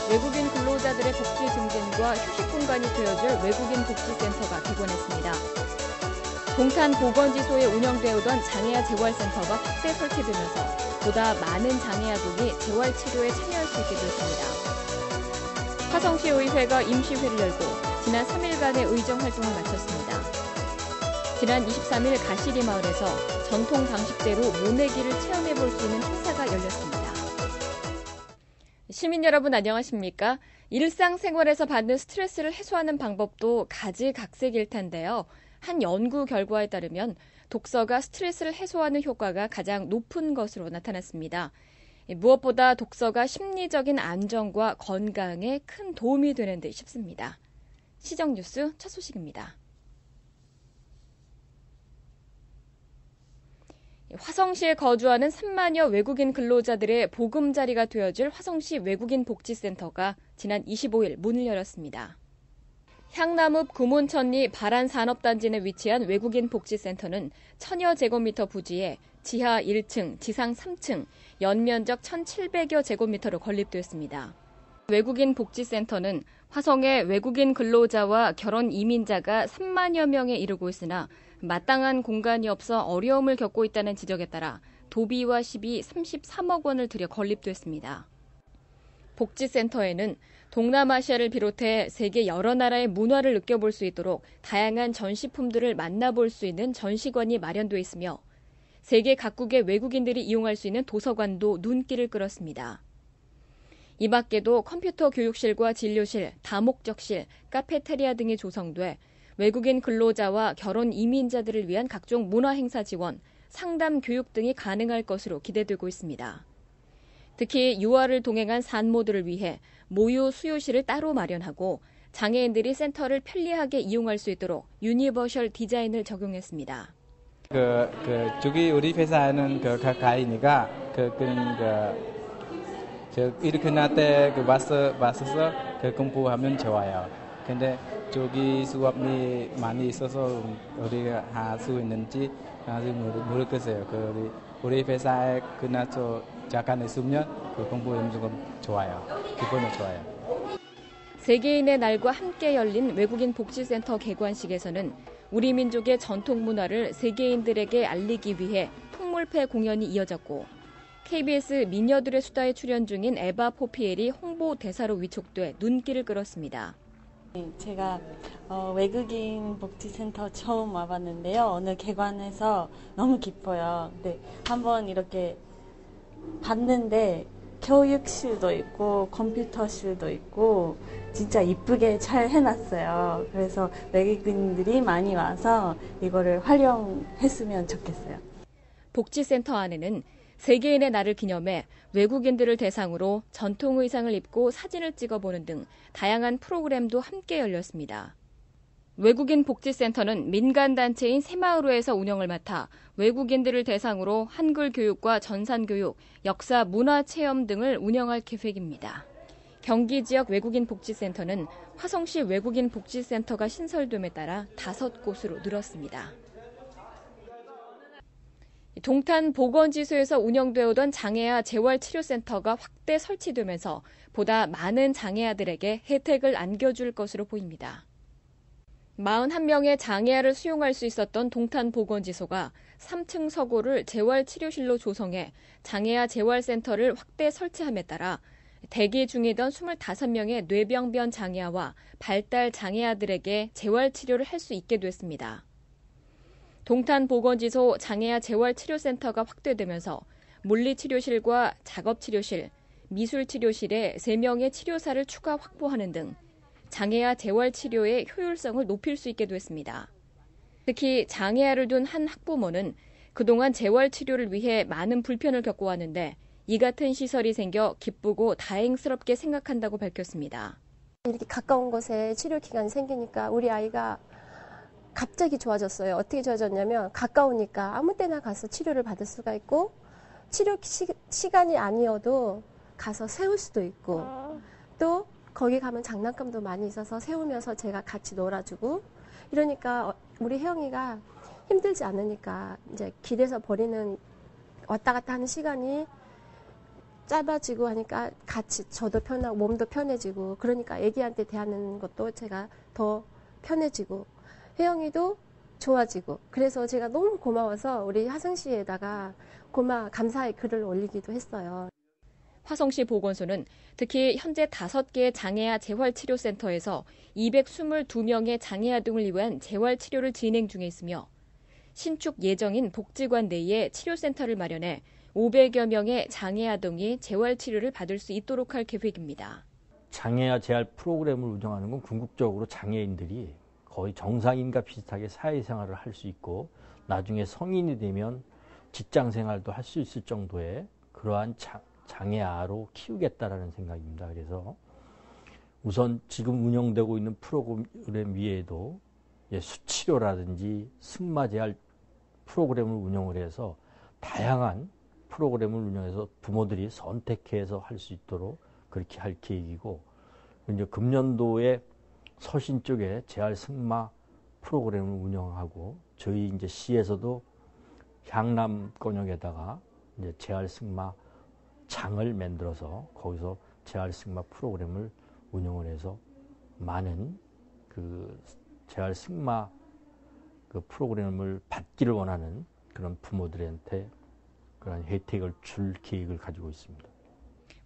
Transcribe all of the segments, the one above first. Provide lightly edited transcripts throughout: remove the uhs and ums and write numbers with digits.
외국인 근로자들의 복지 증진과 휴식 공간이 되어줄 외국인 복지센터가 개관했습니다. 동탄 보건지소에 운영되어오던 장애아 재활센터가 확대 설치되면서 보다 많은 장애아동이 재활치료에 참여할 수 있게 됐습니다. 화성시의회가 임시회를 열고 지난 3일간의 의정 활동을 마쳤습니다. 지난 23일 가시리 마을에서 전통 방식대로 모내기를 체험해볼 수 있는 행사가 열렸습니다. 시민 여러분 안녕하십니까? 일상생활에서 받는 스트레스를 해소하는 방법도 가지각색일 텐데요. 한 연구 결과에 따르면 독서가 스트레스를 해소하는 효과가 가장 높은 것으로 나타났습니다. 무엇보다 독서가 심리적인 안정과 건강에 큰 도움이 되는 듯 싶습니다. 시정뉴스 첫 소식입니다. 화성시에 거주하는 3만여 외국인 근로자들의 보금자리가 되어줄 화성시 외국인 복지센터가 지난 25일 문을 열었습니다. 향남읍 구문천리 바란산업단지 내 위치한 외국인 복지센터는 1000여 제곱미터 부지에 지하 1층, 지상 3층, 연면적 1700여 제곱미터로 건립됐습니다. 외국인 복지센터는 화성의 외국인 근로자와 결혼 이민자가 3만여 명에 이르고 있으나 마땅한 공간이 없어 어려움을 겪고 있다는 지적에 따라 도비와 시비 33억 원을 들여 건립됐습니다. 복지센터에는 동남아시아를 비롯해 세계 여러 나라의 문화를 느껴볼 수 있도록 다양한 전시품들을 만나볼 수 있는 전시관이 마련돼 있으며 세계 각국의 외국인들이 이용할 수 있는 도서관도 눈길을 끌었습니다. 이 밖에도 컴퓨터 교육실과 진료실, 다목적실, 카페테리아 등이 조성돼 외국인 근로자와 결혼 이민자들을 위한 각종 문화행사 지원, 상담 교육 등이 가능할 것으로 기대되고 있습니다. 특히 유아를 동행한 산모들을 위해 모유 수유실을 따로 마련하고 장애인들이 센터를 편리하게 이용할 수 있도록 유니버셜 디자인을 적용했습니다. 저기 우리 회사는 가까이니까 이렇게 나한테 왔어서 공부하면 좋아요. 근데 저기 수업이 많이 있어서 우리가 할 수 있는지 아직 모르겠어요. 우리 회사에 그나저 잠깐 있으면 공부하면 조금 좋아요. 기분이 좋아요. 세계인의 날과 함께 열린 외국인 복지센터 개관식에서는 우리 민족의 전통 문화를 세계인들에게 알리기 위해 통물패 공연이 이어졌고 KBS 미녀들의 수다에 출연 중인 에바 포피엘이 홍보 대사로 위촉돼 눈길을 끌었습니다. 제가 외국인 복지센터 처음 와봤는데요. 오늘 개관해서 너무 기뻐요. 근데 한번 이렇게 봤는데 교육실도 있고 컴퓨터실도 있고 진짜 이쁘게 잘 해놨어요. 그래서 외국인들이 많이 와서 이거를 활용했으면 좋겠어요. 복지센터 안에는 세계인의 날을 기념해 외국인들을 대상으로 전통 의상을 입고 사진을 찍어보는 등 다양한 프로그램도 함께 열렸습니다. 외국인 복지센터는 민간단체인 새마을호에서 운영을 맡아 외국인들을 대상으로 한글 교육과 전산 교육, 역사 문화 체험 등을 운영할 계획입니다. 경기 지역 외국인 복지센터는 화성시 외국인 복지센터가 신설됨에 따라 5곳으로 늘었습니다. 동탄 보건지소에서 운영되어오던 장애아 재활치료센터가 확대 설치되면서 보다 많은 장애아들에게 혜택을 안겨줄 것으로 보입니다. 41명의 장애아를 수용할 수 있었던 동탄 보건지소가 3층 서고를 재활치료실로 조성해 장애아 재활센터를 확대 설치함에 따라 대기 중이던 25명의 뇌병변 장애아와 발달 장애아들에게 재활치료를 할 수 있게 됐습니다. 동탄 보건지소 장애아 재활치료센터가 확대되면서 물리치료실과 작업치료실, 미술치료실에 3명의 치료사를 추가 확보하는 등 장애아 재활치료의 효율성을 높일 수 있게 됐습니다. 특히 장애아를 둔 한 학부모는 그동안 재활치료를 위해 많은 불편을 겪어왔는데 이 같은 시설이 생겨 기쁘고 다행스럽게 생각한다고 밝혔습니다. 이렇게 가까운 곳에 치료 기간이 생기니까 우리 아이가 갑자기 좋아졌어요. 어떻게 좋아졌냐면 가까우니까 아무 때나 가서 치료를 받을 수가 있고 치료 시간이 아니어도 가서 세울 수도 있고 또 거기 가면 장난감도 많이 있어서 세우면서 제가 같이 놀아주고 이러니까 우리 혜영이가 힘들지 않으니까 이제 길에서 버리는 왔다 갔다 하는 시간이 짧아지고 하니까 같이 저도 편하고 몸도 편해지고 그러니까 애기한테 대하는 것도 제가 더 편해지고 혜영이도 좋아지고 그래서 제가 너무 고마워서 우리 화성시에다가 감사의 글을 올리기도 했어요. 화성시 보건소는 특히 현재 5개의 장애아 재활치료센터에서 222명의 장애아 등을 위한 재활치료를 진행 중에 있으며 신축 예정인 복지관 내에 치료센터를 마련해 500여 명의 장애아 등이 재활치료를 받을 수 있도록 할 계획입니다. 장애아 재활 프로그램을 운영하는 건 궁극적으로 장애인들이 거의 정상인과 비슷하게 사회생활을 할 수 있고 나중에 성인이 되면 직장생활도 할 수 있을 정도의 그러한 장애아로 키우겠다라는 생각입니다. 그래서 우선 지금 운영되고 있는 프로그램 위에도 수치료라든지 승마재활 프로그램을 운영을 해서 다양한 프로그램을 운영해서 부모들이 선택해서 할 수 있도록 그렇게 할 계획이고 이제 금년도에 서신 쪽에 재활 승마 프로그램을 운영하고 저희 이제 시에서도 향남권역에다가 이제 재활 승마 장을 만들어서 거기서 재활 승마 프로그램을 운영을 해서 많은 그 재활 승마 그 프로그램을 받기를 원하는 그런 부모들한테 그런 혜택을 줄 계획을 가지고 있습니다.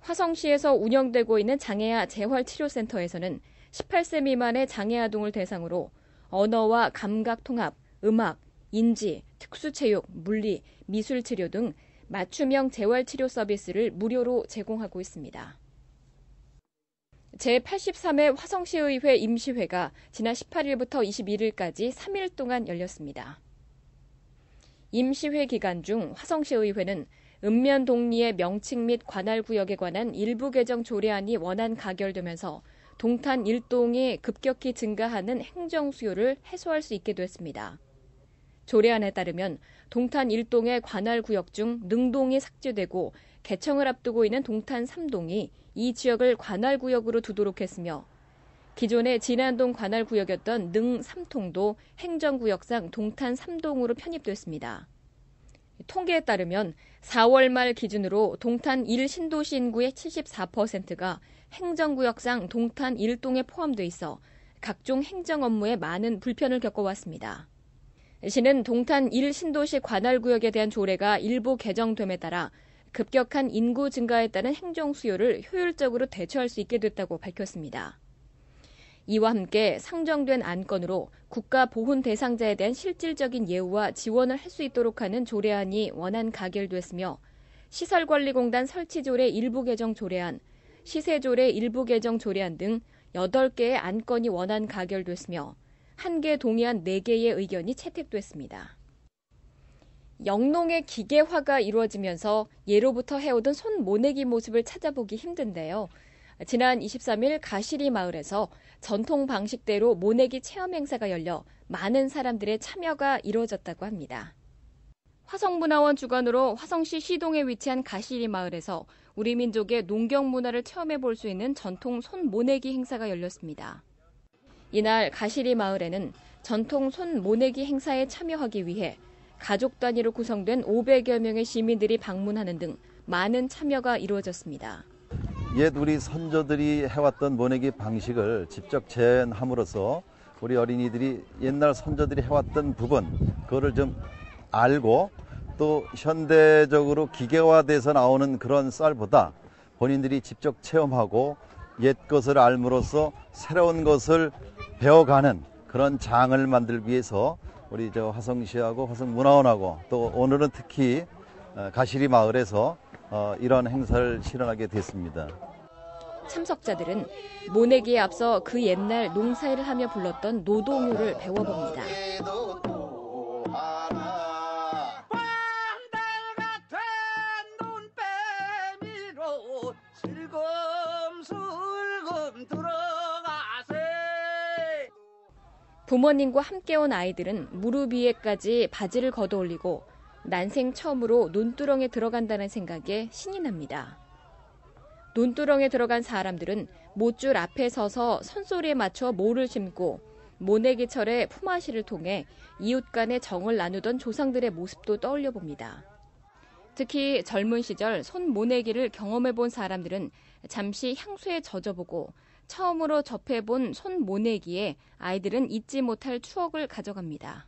화성시에서 운영되고 있는 장애아 재활치료센터에서는 18세 미만의 장애아 등을 대상으로 언어와 감각 통합, 음악, 인지, 특수체육, 물리, 미술치료 등 맞춤형 재활치료 서비스를 무료로 제공하고 있습니다. 제83회 화성시의회 임시회가 지난 18일부터 21일까지 3일 동안 열렸습니다. 임시회 기간 중 화성시의회는 읍면동리의 명칭 및 관할구역에 관한 일부 개정 조례안이 원안 가결되면서 동탄 일동이 급격히 증가하는 행정 수요를 해소할 수 있게 됐습니다. 조례안에 따르면 동탄 1동의 관할구역 중 능동이 삭제되고 개청을 앞두고 있는 동탄 3동이 이 지역을 관할구역으로 두도록 했으며 기존의 진안동 관할구역이었던 능 3통도 행정구역상 동탄 3동으로 편입됐습니다. 통계에 따르면 4월 말 기준으로 동탄 1신도시 인구의 74%가 행정구역상 동탄 1동에 포함돼 있어 각종 행정 업무에 많은 불편을 겪어왔습니다. 시는 동탄 1신도시 관할구역에 대한 조례가 일부 개정됨에 따라 급격한 인구 증가에 따른 행정 수요를 효율적으로 대처할 수 있게 됐다고 밝혔습니다. 이와 함께 상정된 안건으로 국가 보훈 대상자에 대한 실질적인 예우와 지원을 할 수 있도록 하는 조례안이 원안 가결됐으며 시설관리공단 설치조례 일부 개정 조례안, 시세조례 일부 개정 조례안 등 8개의 안건이 원안 가결됐으며 1개 동의안 4개의 의견이 채택됐습니다. 영농의 기계화가 이루어지면서 예로부터 해오던 손 모내기 모습을 찾아보기 힘든데요. 지난 23일 가시리 마을에서 전통 방식대로 모내기 체험 행사가 열려 많은 사람들의 참여가 이루어졌다고 합니다. 화성문화원 주관으로 화성시 시동에 위치한 가시리 마을에서 우리 민족의 농경 문화를 체험해 볼 수 있는 전통 손 모내기 행사가 열렸습니다. 이날 가시리 마을에는 전통 손 모내기 행사에 참여하기 위해 가족 단위로 구성된 500여 명의 시민들이 방문하는 등 많은 참여가 이루어졌습니다. 옛 우리 선조들이 해왔던 모내기 방식을 직접 재현함으로써 우리 어린이들이 옛날 선조들이 해왔던 부분 그거를 좀 알고 또 현대적으로 기계화돼서 나오는 그런 쌀보다 본인들이 직접 체험하고 옛 것을 알므로써 새로운 것을 배워가는 그런 장을 만들기 위해서 우리 화성시하고 화성문화원하고 또 오늘은 특히 가시리 마을에서 이런 행사를 실현하게 됐습니다. 참석자들은 모내기에 앞서 그 옛날 농사일을 하며 불렀던 노동요를 배워봅니다. 부모님과 함께 온 아이들은 무릎 위에까지 바지를 걷어올리고 난생 처음으로 논두렁에 들어간다는 생각에 신이 납니다. 논두렁에 들어간 사람들은 못줄 앞에 서서 선소리에 맞춰 모를 심고 모내기철의 품앗이를 통해 이웃 간의 정을 나누던 조상들의 모습도 떠올려 봅니다. 특히 젊은 시절 손 모내기를 경험해본 사람들은 잠시 향수에 젖어보고 처음으로 접해본 손 모내기에 아이들은 잊지 못할 추억을 가져갑니다.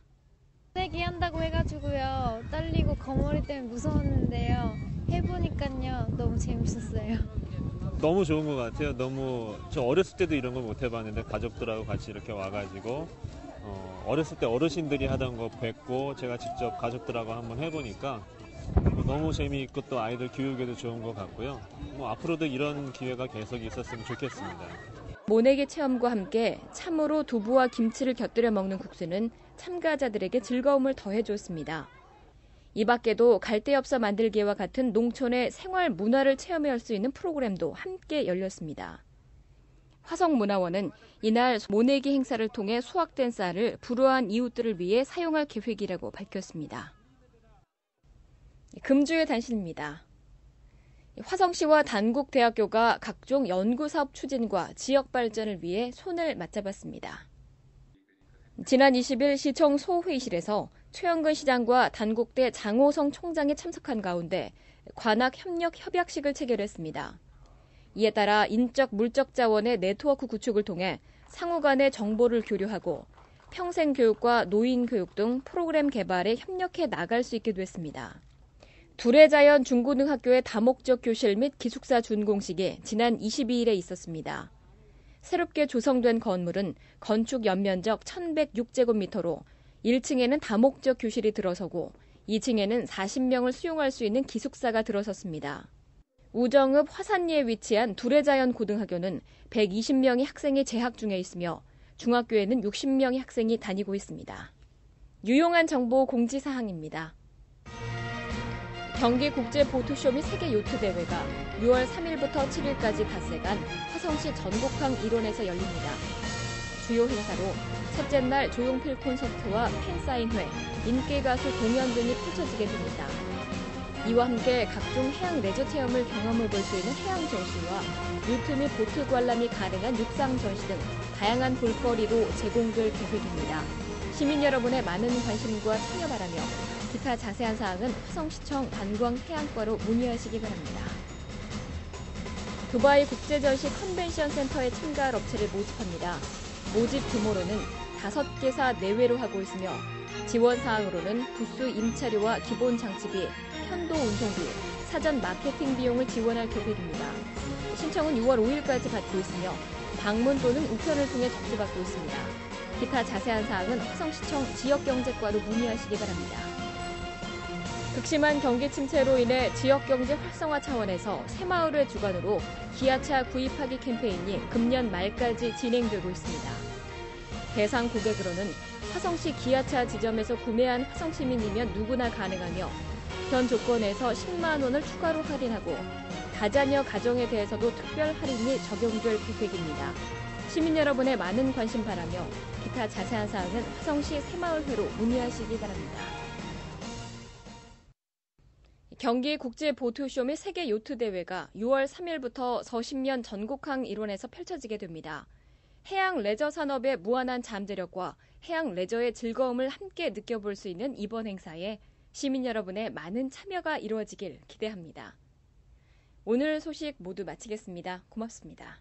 모내기 한다고 해가지고요. 떨리고 거머리 때문에 무서웠는데요. 해보니까요. 너무 재밌었어요. 너무 좋은 것 같아요. 저 어렸을 때도 이런 걸 못 해봤는데 가족들하고 같이 이렇게 와가지고 어렸을 때 어르신들이 하던 거 뵙고 제가 직접 가족들하고 한번 해보니까 너무 재미있고 또 아이들 교육에도 좋은 것 같고요. 앞으로도 이런 기회가 계속 있었으면 좋겠습니다. 모내기 체험과 함께 참으로 두부와 김치를 곁들여 먹는 국수는 참가자들에게 즐거움을 더해줬습니다. 이 밖에도 갈대엽서 만들기와 같은 농촌의 생활 문화를 체험할 수 있는 프로그램도 함께 열렸습니다. 화성문화원은 이날 모내기 행사를 통해 수확된 쌀을 불우한 이웃들을 위해 사용할 계획이라고 밝혔습니다. 금주의 단신입니다. 화성시와 단국대학교가 각종 연구사업 추진과 지역 발전을 위해 손을 맞잡았습니다. 지난 20일 시청 소회의실에서 최영근 시장과 단국대 장호성 총장이 참석한 가운데 관악 협력 협약식을 체결했습니다. 이에 따라 인적 물적 자원의 네트워크 구축을 통해 상호 간의 정보를 교류하고 평생 교육과 노인 교육 등 프로그램 개발에 협력해 나갈 수 있게 됐습니다. 두레자연 중고등학교의 다목적 교실 및 기숙사 준공식이 지난 22일에 있었습니다. 새롭게 조성된 건물은 건축 연면적 1,106제곱미터로 1층에는 다목적 교실이 들어서고 2층에는 40명을 수용할 수 있는 기숙사가 들어섰습니다. 우정읍 화산리에 위치한 두레자연 고등학교는 120명의 학생이 재학 중에 있으며 중학교에는 60명의 학생이 다니고 있습니다. 유용한 정보 공지사항입니다. 경기국제보트쇼 및 세계요트대회가 6월 3일부터 7일까지 닷새간 화성시 전곡항 일원에서 열립니다. 주요 행사로 첫째 날 조용필 콘서트와 팬사인회, 인기가수 공연 등이 펼쳐지게 됩니다. 이와 함께 각종 해양 레저 체험을 경험해볼 수 있는 해양 전시와 요트 및 보트 관람이 가능한 육상 전시 등 다양한 볼거리로 제공될 계획입니다. 시민 여러분의 많은 관심과 참여 바라며 기타 자세한 사항은 화성시청 관광해양과로 문의하시기 바랍니다. 두바이 국제전시 컨벤션 센터에 참가할 업체를 모집합니다. 모집 규모로는 5개사 내외로 하고 있으며 지원 사항으로는 부스 임차료와 기본 장치비, 편도 운송비, 사전 마케팅 비용을 지원할 계획입니다. 신청은 6월 5일까지 받고 있으며 방문 또는 우편을 통해 접수받고 있습니다. 기타 자세한 사항은 화성시청 지역경제과로 문의하시기 바랍니다. 극심한 경기 침체로 인해 지역경제 활성화 차원에서 새마을회 주관으로 기아차 구입하기 캠페인이 금년 말까지 진행되고 있습니다. 대상 고객으로는 화성시 기아차 지점에서 구매한 화성시민이면 누구나 가능하며 현 조건에서 10만 원을 추가로 할인하고 다자녀 가정에 대해서도 특별 할인이 적용될 계획입니다. 시민 여러분의 많은 관심 바라며 기타 자세한 사항은 화성시 새마을회로 문의하시기 바랍니다. 경기국제보트쇼 및 세계요트대회가 6월 3일부터 서신면 전곡항 일원에서 펼쳐지게 됩니다. 해양 레저 산업의 무한한 잠재력과 해양 레저의 즐거움을 함께 느껴볼 수 있는 이번 행사에 시민 여러분의 많은 참여가 이루어지길 기대합니다. 오늘 소식 모두 마치겠습니다. 고맙습니다.